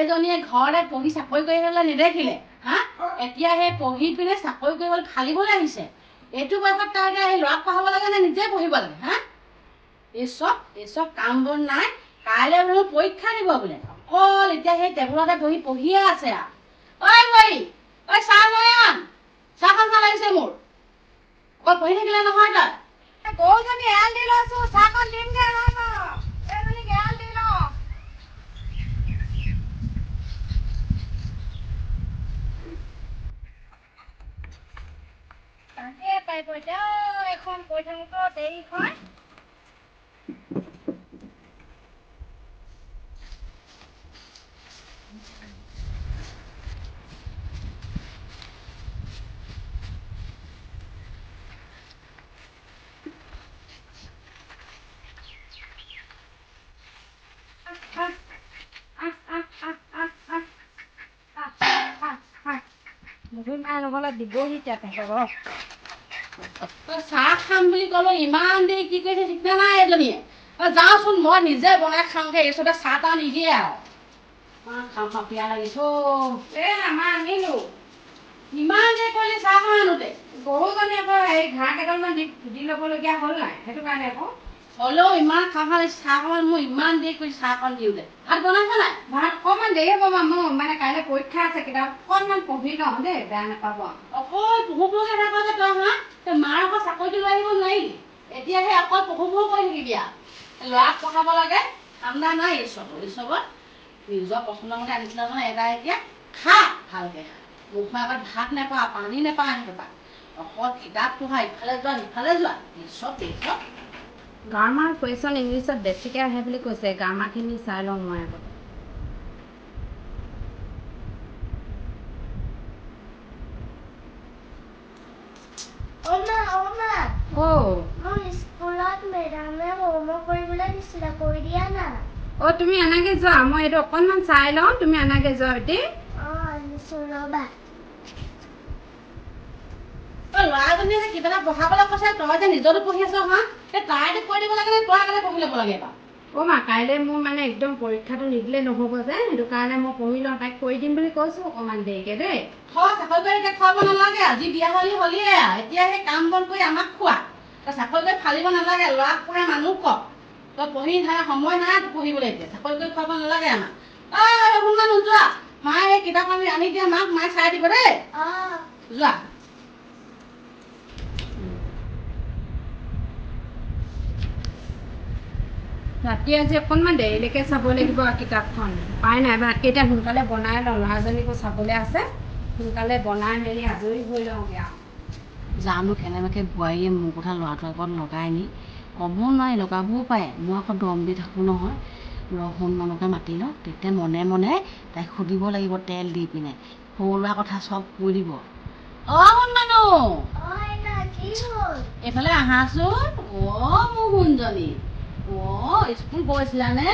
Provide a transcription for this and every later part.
এইজনীয়ে ঘৰতে পঢ়ি চাকৰি কৰিবলৈ নেদেখিলে হা এতিয়া সেই পঢ়ি পিনে চাকৰি কৰিবলৈ ফালিবলৈ আহিছে এইটো বয়সত তাই এতিয়া সেই ল'ৰাক পঢ়াব লাগে নে নিজে পঢ়িব লাগে হা এই চব কাম বন নাই কাইলৈ বোলো পৰীক্ষা দিব বোলে অকল এতিয়া সেই টেবুলতে পঢ়িয়ে আছে ঐ বহি ঐ চাহ লৈ আন চাহখন ভাল লাগিছে মোৰ অকল পঢ়ি থাকিলে নহয় তই গৰুজনী এৰাল দি লৈছো চাহখন দিমগে এইজনীক এৰাল দি লওঁ তাকে পাৰিব এতিয়া এখন কৈ থাকোঁতে দেৰি হয় নহ'লে দিবহি চাহ খাম বুলি ক'লো ইমান দেৰি কি কৰিছে ঠিক নাই এজনীয়ে যাওঁচোন মই নিজে বনাই খাওঁগে এই চবে চাহ তাহ নিদিয়ে আৰু খাওঁ পিয়া লাগিছ আমাৰ আনিলো ইমান দেৰি কৰিলে চাহ খাওঁ আনোতে গৰুজনী আকৌ এই ঘাঁহ কেইডালমান দি ল'বলগীয়া হ'ল নাই সেইটো কাৰণে আকৌ হ'লেও ইমান চাহ খাবলৈ মোৰ ইমান দেৰি কৰি চাহকণ দিওঁতে ভাত বনাইছে নাই ভাত অকণমান দেৰি হ'ব মোৰ মানে কাইলৈ পৰীক্ষা আছে কিতাপ অকণমান পঢ়ি লওঁ দেই বেয়া নাপাব অকল পঢ়োকে থাক যে তই হা তই মাৰ আকৌ চাকৰিটো লৈ আহিব নোৱাৰিলি এতিয়াহে অকল পঢ়ো কৰি থাকিবি ল'ৰাক পঢ়াব লাগে ঠাণ্ডা নাই এই চবত নিজৰ পচন্দৰ মতে আনিছিলে নহয় এটা এতিয়া খা ভালকে মুখ আগত ভাত নেপাওঁ পানী নেপাওঁ এনেকুৱা অকল কিতাপ পঢ়া ইফালে যোৱা এই চব গ্ৰামাৰ কুৱেশ্যন ইংলিছত বেছিকৈ আহে বুলি কৈছে গ্ৰামাৰখিনি চাই লওঁ মই আগত তুমি এনেকৈ যোৱা মই এইটো অকণমান চাই লওঁ তুমি এনেকৈ যোৱা এতিয়া ল'ৰাজনীয়ে যে কিবা এটা পঢ়াবলৈ কৈছে তই যে নিজতো পঢ়ি আছ হা তাইতো কৈ দিব লাগে নে তই কাৰণে পঢ়ি ল'ব লাগে মা কাইলৈ মোৰ মানে একদম পৰীক্ষাটো নিদিলে নহ'ব যে সেইটো কাৰণে মই পঢ়ি লওঁ তাইক কৈ দিম বুলি কৈছোঁ অকণমান দেৰিকৈ দেই চাকৰি কৰি এতিয়া খুৱাব নালাগে আজি বিয়া হ'লিয়ে এতিয়া সেই কাম বন কৰি আমাক খোৱা তই চাকৰি কৰি ফালিব নালাগে ল'ৰাক পঢ়াই মানুহ ক তই পঢ়ি সময় নাই পঢ়িবলৈ এতিয়া চাকৰি কৰি খুৱাব নালাগে আমাক শুনা নোযোৱা মায়ে এই কিতাপ আনি দিয়া মাক মায়ে চাই দিব দেই যোৱা ৰাতি আজি অকণমান দেৰিলৈকে চাব লাগিব কিতাপখন উপায় নাই ভাতকেইটা সোনকালে বনাই লওঁ ল'ৰাজনীকো চাবলৈ আছে সোনকালে বনাই মেলি আজৰি হৈ লওঁগৈ আৰু জানো কেনেবাকৈ বোৱাৰীয়ে মোৰ কথা ল'ৰাটোৰ আগত লগাই নি ক'ব নোৱাৰি লগাবও পাৰে মই আকৌ দম দি থাকোঁ নহয় সোণমনকে মাতি লওঁ তেতিয়া মনে মনে তাইক সুধিব লাগিব তেল দি পিনে সৰু ল'ৰা কথা চব কৈ দিব সোণমানো এইফালে আহাচোন মোৰ সোণজনী স্কুল গৈছিলানে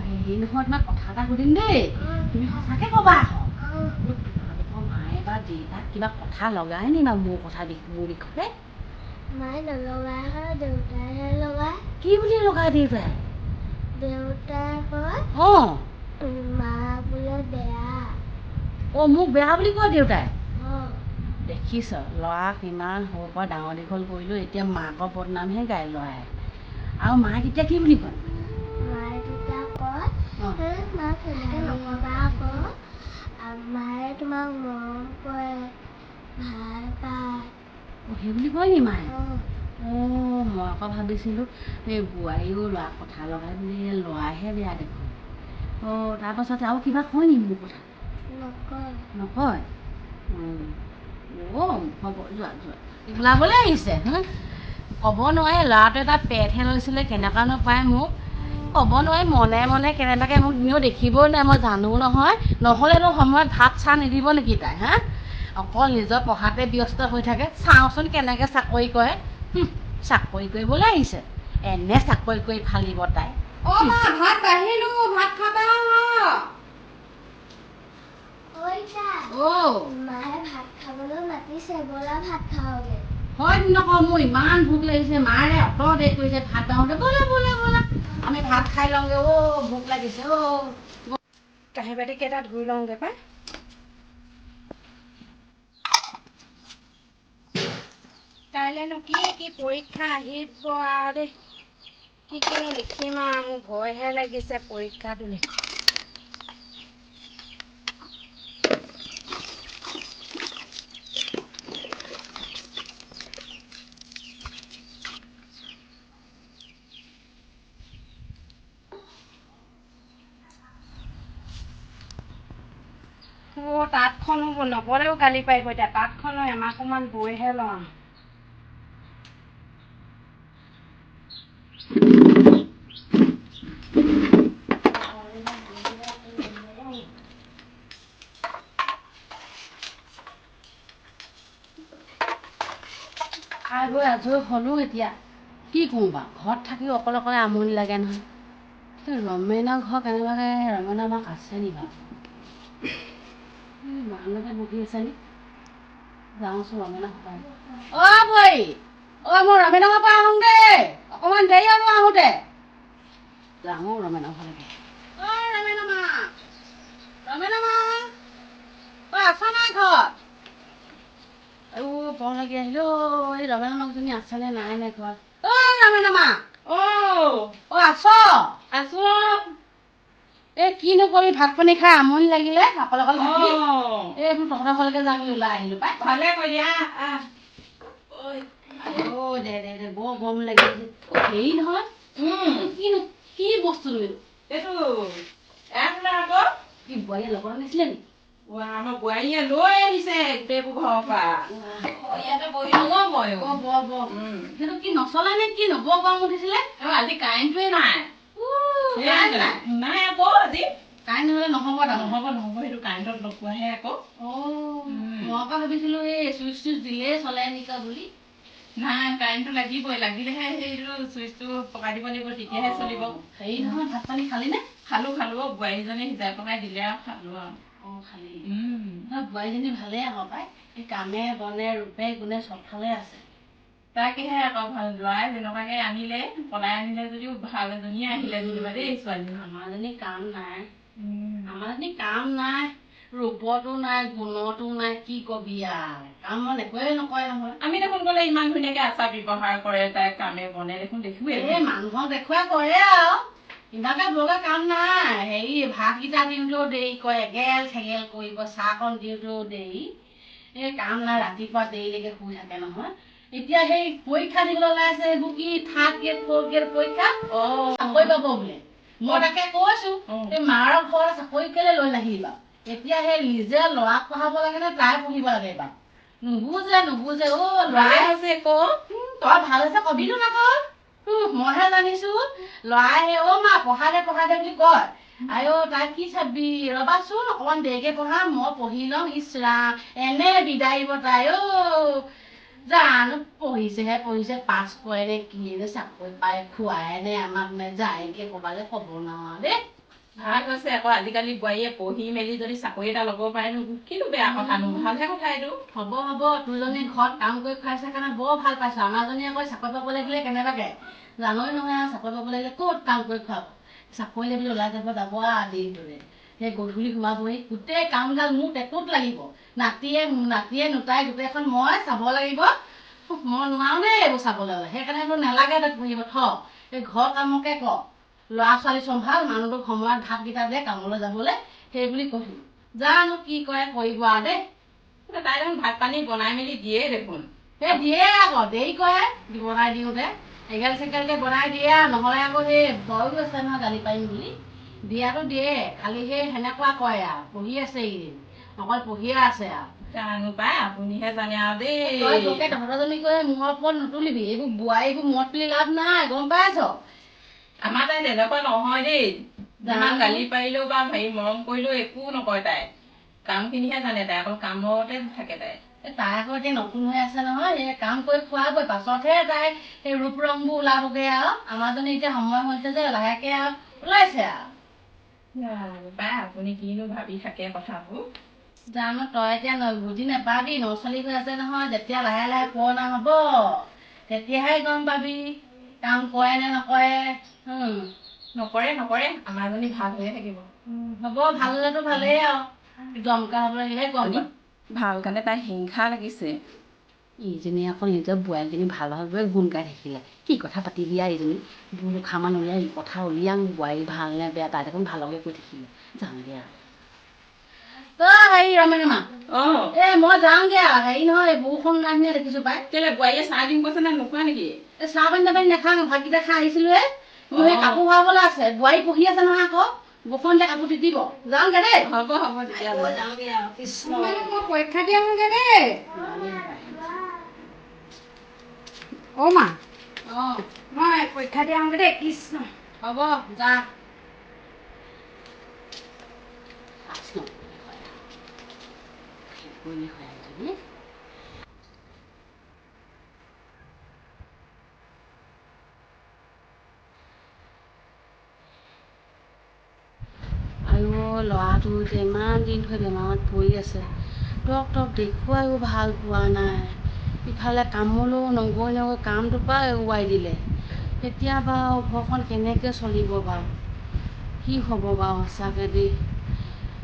হেৰি নহয় তোমাক কথা এটা সুধিম দেই তুমি সঁচাকৈ ক'বা আকৌ মায়ে বা দেউতাক কিবা কথা লগাই নি বাৰু মোৰ কথা মোৰ বিষয়ে কি বুলি লগাই দেউতাই মোক বেয়া বুলি কয় দেউতাই দেখিছ ল'ৰাক ইমান সৰুৰ পৰা ডাঙৰ দীঘল কৰিলোঁ এতিয়া মাকৰ বদনামহে গাই ল'ৰাই আৰু মায়ে তেতিয়া কি বুলি কয় মায়ে তোমাক মৰম কৰে ভাল পায় সেই বুলি কয় নি মায়ে মই আকৌ ভাবিছিলোঁ এই বোৱাৰীও ল'ৰাক কথা লগাই বুলি ল'ৰাইহে বেয়া দেখোন তাৰপাছতে আৰু কিবা কয় নি মোৰ কথা নকয় হ'ব যোৱা ওলাবলৈ আহিছে ক'ব নোৱাৰে ল'ৰাটোৱে এটা পেটহে লৈছিলে কেনেকুৱানো পায় মোক ক'ব নোৱাৰি মনে মনে কেনেবাকৈ মোক নিও দেখিবই নাই মই জানো নহয় নহ'লেনো সময়ত ভাত চাহ নিদিব নেকি তাই অকল নিজৰ পঢ়াতে ব্যস্ত হৈ থাকে চাওঁচোন কেনেকৈ চাকৰি কৰে চাকৰি কৰিবলৈ আহিছে এনে চাকৰি কৰি ফালিব তাই ভাত বাঢ়িলো ভাত খাবা মায়ে ভাত খাবলৈ মাতিছে ব'লা ভাত খাওঁগে হয় নকওঁ মোৰ ইমান ভোক লাগিছে মাৰে অত দেৰি কৰিছে ভাত বাঢ়োতে ব'লা আমি ভাত খাই লওঁগে ভোক লাগিছে কাঁহী বাতি কেইটা ধুই লওঁগে পাই কাইলৈনো কি পৰীক্ষা আহিব আৰু দেই কিনো লিখিম আৰু মোৰ ভয়হে লাগিছে পৰীক্ষাটো লিখি তাঁতখনো নবলেও গালি পাৰিব এতিয়া তাঁতখনো এমাহমান বৈহে লওঁ খাই বৈ আজৰি হ'লোঁ এতিয়া কি কৰোঁ বাৰু ঘৰত থাকি অকলে অকলে আমনি লাগে নহয় ৰমেনৰ ঘৰ কেনেবাকৈ ৰমেন আমাক আছে নি বাৰু মানুহকে বহি আছে নি যাওঁচোন ৰমেনৰ ঘৰ বৈ মই ৰমেনৰ ঘৰৰ পৰা আহোঁগে অকণমান দেৰি হ'ব আহোঁতে যাওঁ ৰমেনৰ ঘৰলৈকে আছা নাই ঘৰত বৰ লাগি আহিলো এই ৰমেনৰ লগজনী আছেনে নাই নে ঘৰত ৰমেনৰ মা আছ আছো এই কিনো কৰি ভাত পানী খাই আমনি লাগিলে অকলে অকলে থাকি এই মোৰ তহঁতৰ ঘৰলৈকে যাম বুলি ওলাই আহিলো পাই ভালে কৰিলি দে বৰ গৰম লাগিছে হেৰি নহয় কিনো কি বস্তু লৈলো এইটো কি বোৱাৰীয়ে লগত আনিছিলে নি আমাৰ বোৱাৰীয়ে লৈ আহিছে গোটেইবোৰ ঘৰৰ পৰা ইয়াতে বহি লওঁ সেইটো কি নচলে নে কি বৰ গৰম উঠিছিলে আজি কাৰেণ্টটোৱে নাই নাই আকৌ আজি কাৰেণ্ট নহ'লে নহ'ব সেইটো কাৰেণ্টত লগোৱাহে আকৌ মই আকৌ ভাবিছিলো এই চুইচ দিলেই চলে নেকি বুলি নাই কাৰেণ্টটো লাগিবই লাগিলেহে সেইটো চুইচটো পকাই দিব লাগিব তেতিয়াহে চলিব হেৰি নহয় ভাত পানী খালি নে খালো বোৱাৰীজনী সিজাই পকাই দিলে আৰু খালো আৰু খালি বোৱাৰীজনী ভালেই আকৌ পাই এই কামে বনে ৰূপে গুণে চবফালে আছে তাকেহে আকৌ ভাল ল'ৰাই যেনেকুৱাকে আনিলে পলাই আনিলে যদিও ভাল এজনীয়ে আহিলে যেনিবা দেই ছোৱালীজনী আমাৰজনী কাম নাই ৰূপতো নাই গুণতো নাই কি কবি আৰু কাম বন একোৱে নকৰে নহয় আমি দেখোন গ'লে ইমান ধুনীয়াকে আচাৰ ব্যৱহাৰ কৰে তাই কামে বনে দেখোন দেখোৱে মানুহক দেখুৱাই কৰে আৰু ইমানকে বৰকে কাম নাই হেৰি ভাতকেইটা দিওঁতেও দেৰি কৰে এগেল থেগেল কৰিব চাহকণ দিওঁতেও দেৰি এই কাম নাই ৰাতিপুৱা দেৰিলৈকে শুই থাকে নহয় এতিয়া সেই পৰীক্ষা দিবলৈ ওলাইছে এইবোৰ কি 3rd grade 4th grade পৰীক্ষা চাকৰি পাব বোলে মই তাকে কৈছো এই মাৰ ঘৰত চাকৰি কেলে লৈ নাহিবা এতিয়া সেই নিজে ল'ৰাক পঢ়াব লাগে নে তাই পঢ়িব লাগে এইবাৰ নুবুজে ল'ৰাই হৈছে তই ভাল হৈছে কবিতো নকওঁ মইহে জানিছো ল'ৰাই মা পঢ়া দে বুলি কয় তাই কি চাবি ৰবাচোন অকমান দেৰিকে পঢ়া মই পঢ়ি লওঁ ইচৰা এনে বিদায় দিব তাই জানো পঢ়িছে পাছ কৰে নে কি নে চাকৰি পাই খুৱাই নে আমাক নে যায়গে ক'বালে ক'ব নোৱাৰো দেই ভাল হৈছে আকৌ আজিকালি বোৱাৰীয়ে পঢ়ি মেলি যদি চাকৰি এটা ল'ব পাৰে কিনো বেয়া কথানো ভালহে কথা এইটো হ'ব তোৰজনী ঘৰত কাম কৰি খুৱাইছে কাৰণে বৰ ভাল পাইছো আমাৰজনী আকৌ চাকৰি পাব লাগিলে কেনেবাকে জানই নহয় আৰু চাকৰি পাব লাগিলে ক'ত কাম কৰি খুৱাব চাকৰি বুলি ওলাই যাব আদি ধৰে সেই গধূলি সোমাবহি গোটেই কামডাল মোৰ টেটুত লাগিব নাতিয়ে নোতাই গোটেইখন মই চাব লাগিব মই নোৱাৰো দেই এইবোৰ চাবলৈ সেইকাৰণে এইবোৰ নালাগে তই পঢ়িব এই ঘৰ কামকে কৰ ল'ৰা ছোৱালী চম্ভাল মানুহটোক সময়ত ভাতকেইটা দে কামলৈ যাবলৈ সেই বুলি কৈছো জানো কি কৰে কৰিব আৰু দেই তাই দেখোন ভাত পানী বনাই মেলি দিয়ে দেখোন সেই দিয়ে আকৌ দেৰি কৰে বনাই দিওঁতে এগেল চেগেলকে বনাই দিয়ে নহ'লে আকৌ সেই ভয়ো আছে নহয় গালি পাৰিম বুলি দিয়াটো দিয়ে খালি সেই সেনেকুৱা কয় আৰু পঢ়ি আছে এইকেইদিন অকল পঢ়িয়ে আছে আৰু জানো পাই আপুনিহে জানে আৰু দেই তহঁতজনী কৈ মূৰৰ ওপৰত নুতুলিবি এইবোৰ বোৱাৰীবোৰ মূৰত তুলি লাভ নাই গম পাইছ আমাৰ তাই তেনেকুৱা নহয় দেই যিমান গালি পাৰিলেও বা হেৰি মৰম কৰিলেও একো নকয় তাই কামখিনিহে জানে তাই অকল কামতে থাকে তাই আকৌ এতিয়া নতুন হৈ আছে নহয় এই কাম কৰি খোৱাবই পাছতহে তাই সেই ৰূপ ৰংবোৰ ওলাবগে আৰু আমাৰজনী এতিয়া সময় হৈছে যে লাহেকে আৰু ওলাইছে আৰু পাই আপুনি কিনো ভাবি থাকে কথাবোৰ জানো তই এতিয়া বুজি নাপাবি নচলি হৈ আছে নহয় যেতিয়া লাহে লাহে পুৰণা হ'ব তেতিয়াহে গম পাবি কাম কৰে নে নকৰে নকৰে নকৰে আমাৰজনী ভাল হৈয়ে থাকিব। হ'ব ভাল হ'লেতো ভালেই আৰু দমকা হ'বলৈহে গম পাম। ভাল কাৰণে তাই হিংসা লাগিছে। ইজনী আকৌ নিজৰ বোৱাৰীজনী ভাল ভালদৰে গুণ গাই থাকিলে কি কথা পাতিবি আৰু এইজনী দুখামান উলিয়াই কথা উলিয়াং বোৱাৰী ভাল নে বেয়া তাই দেখোন ভালকে কৈ থাকিলে যাওঁ দিয়া হেৰি ৰমেন মা এই মই যাওঁগে আৰু হেৰি নহয় বৰষুণ নাহিলে দেখিছোঁ পাই কেলে বোৱাৰীয়ে চাহ দিম কৈছে নে নোখোৱা নেকি? এই চাহ পানী তাপানী নাখাওঁ ভাতকেইটা খাই আহিছিলোঁ মোৰ সেই কাপোৰ ভৰাবলৈ আছে বোৱাৰী পঢ়ি আছে নহয় আকৌ বৰষুণ দিলে কাপোৰ তিতিব যাওঁগে দেই হ'ব হ'ব তেতিয়াহ'লে যাওঁগে আৰু কৃষ্ণ মই পৰীক্ষা দিয়ামগে দেই। অ' মা মই পৰীক্ষা দিয়ামগে দেই কৃষ্ণ। হ'ব যা আৰু ল'ৰাটো যে ইমান দিন হৈ বেমাৰত পৰি আছে ডক্তৰক দেখুৱাইও ভাল পোৱা নাই ইফালে কামলৈও নগৈ কামটোৰ পৰা এৰুৱাই দিলে এতিয়া বাৰু ঘৰখন কেনেকৈ চলিব বাৰু কি হ'ব বাৰু সঁচাকৈ দেই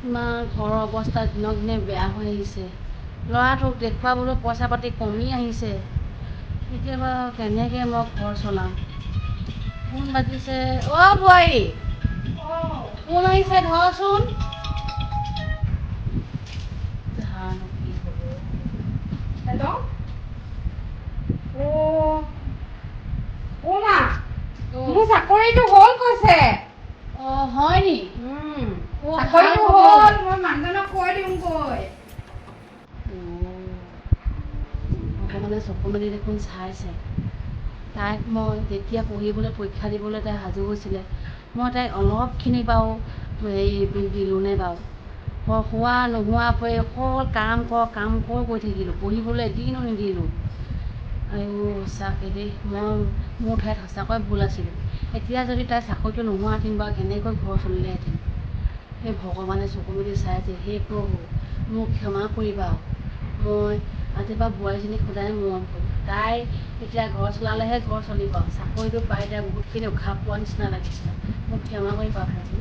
ইমান ঘৰৰ অৱস্থা দিনক দিনে বেয়া হৈ আহিছে ল'ৰাটোক দেখুৱাবলৈ পইচা পাতি কমি আহিছে এতিয়া বাৰু কেনেকৈ মই ঘৰ চলাম ফোন বাজিছে অ' বোৱাৰী কোন আহিছে ধৰচোন জানো কি হ'ব হেল্ল' অ' মা মোৰ চাকৰিটো হ'ল কৈছে। অঁ হয় নি চাকৰিটো হ'ল মই মানুহজনক কৈ দিওঁগৈ। ভগৱানে চকু মেলি দেখোন চাইছে তাইক মই যেতিয়া পঢ়িবলৈ পৰীক্ষা দিবলৈ তাই সাজু হৈছিলে মই তাইক অলপখিনি বাৰু হেৰি দিলোঁনে বাৰু শোৱা নোহোৱা পৰি অকল কাম কৰ কৰি থাকিলোঁ পঢ়িবলৈ এদিনো নিদিলোঁ আৰু সঁচাকৈ দেই মই মোৰ ঠাইত সঁচাকৈ ভুল আছিলোঁ এতিয়া যদি তাই চাকৰিটো নোহোৱাহেঁতেন বাৰু কেনেকৈ ঘৰ চলিলেহেঁতেন সেই ভগৱানে চকু মেলি চাইছে সেই প্ৰভু মোক ক্ষমা কৰিবা মই আজিৰ পৰা বোৱাৰীজনীক সদায় মৰম কৰোঁ তাই এতিয়া ঘৰ চলালেহে ঘৰ চলিব চাকৰিটো পাই এতিয়া বহুতখিনি উশাহ পোৱা নিচিনা লাগিছে মোক ক্ষমা কৰিবা ভাইটি